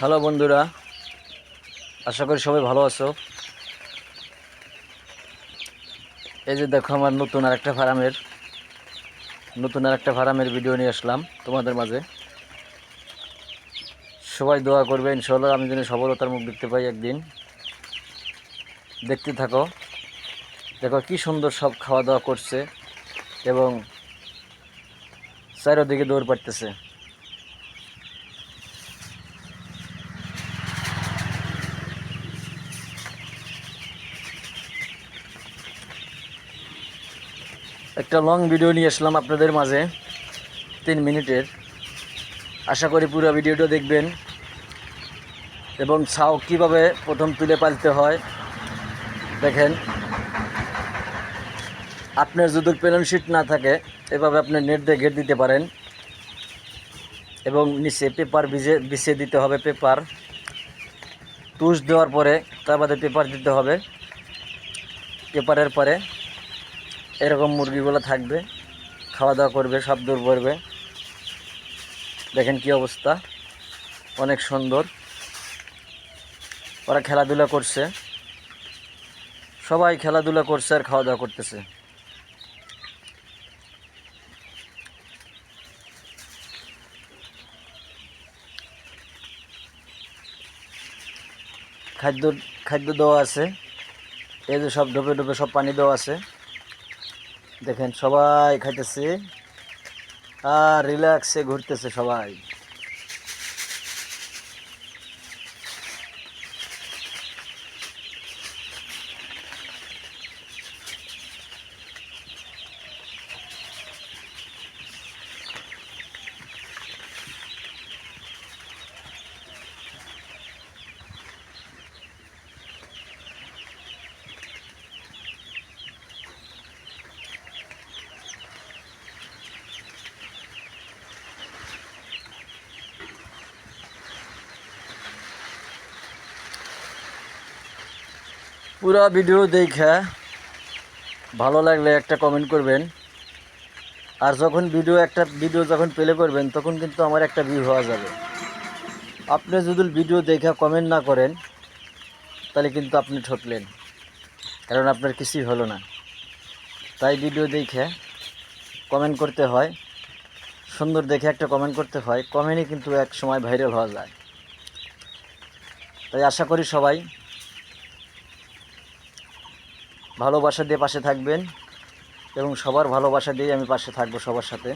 Hello বন্ধুরা, আশা করি সবাই ভালো আছো। এই যে দেখো আমার নতুন আরেকটা ফার্মের ভিডিও নিয়ে আসলাম তোমাদের মাঝে। সবাই দোয়া করবে ইনশাআল্লাহ আমি যেন সফলতার মুখ দেখতে পাই একদিন। দেখতে থাকো, দেখো কি সুন্দর সব খাওয়া দাওয়া করছে এবং চারিদিকে দৌড় পাড়তেছে। একটা লং ভিডিও নিয়ে আসলাম আপনাদের মাঝে 3 মিনিটের। আশা করি পুরো ভিডিওটা দেখবেন এবং ছাও কীভাবে প্রথম তুলে পালতে হয় দেখেন। আপনার যদি প্যানেল শিট না থাকে এভাবে আপনি নেট দিয়ে ঘের দিতে পারেন এবং নিচে পেপার বিছিয়ে দিতে হবে। পেপার তুষ দেওয়ার পরে তার বাদে পেপার দিতে হবে। পেপারের পরে এরকম মুরগিগুলো থাকবে, খাওয়া দাওয়া করবে, সব দূর করবে। দেখেন কি অবস্থা, অনেক সুন্দর। ওরা খেলাধুলা করছে, সবাই খেলাধুলা করছে আর খাওয়া দাওয়া করতেছে। খাদ্য দেওয়া আছে, এই যে সব ডোবে ডোবে সব পানি দেওয়া আছে। দেখেন সবাই খাইতেছে আর রিল্যাক্সে ঘুরতেছে সবাই। পুরো ভিডিও দেখে ভালো লাগলে একটা কমেন্ট করবেন। আর যখন ভিডিও যখন প্লে করবেন তখন কিন্তু আমার একটা ভিউ হওয়া যাবে। আপনি যদি ভিডিও দেখে কমেন্ট না করেন তাহলে কিন্তু আপনি ঠকলেন, কারণ আপনার কিছুই হলো না। তাই ভিডিও দেখে কমেন্ট করতে হয়, সুন্দর দেখে একটা কমেন্ট করতে হয়। কমেন্টই কিন্তু এক সময় ভাইরাল হওয়া যায়। তাই আশা করি সবাই ভালোবাসা দিয়ে পাশে থাকবেন এবং সবার ভালোবাসা দিয়ে আমি পাশে থাকবো সবার সাথে।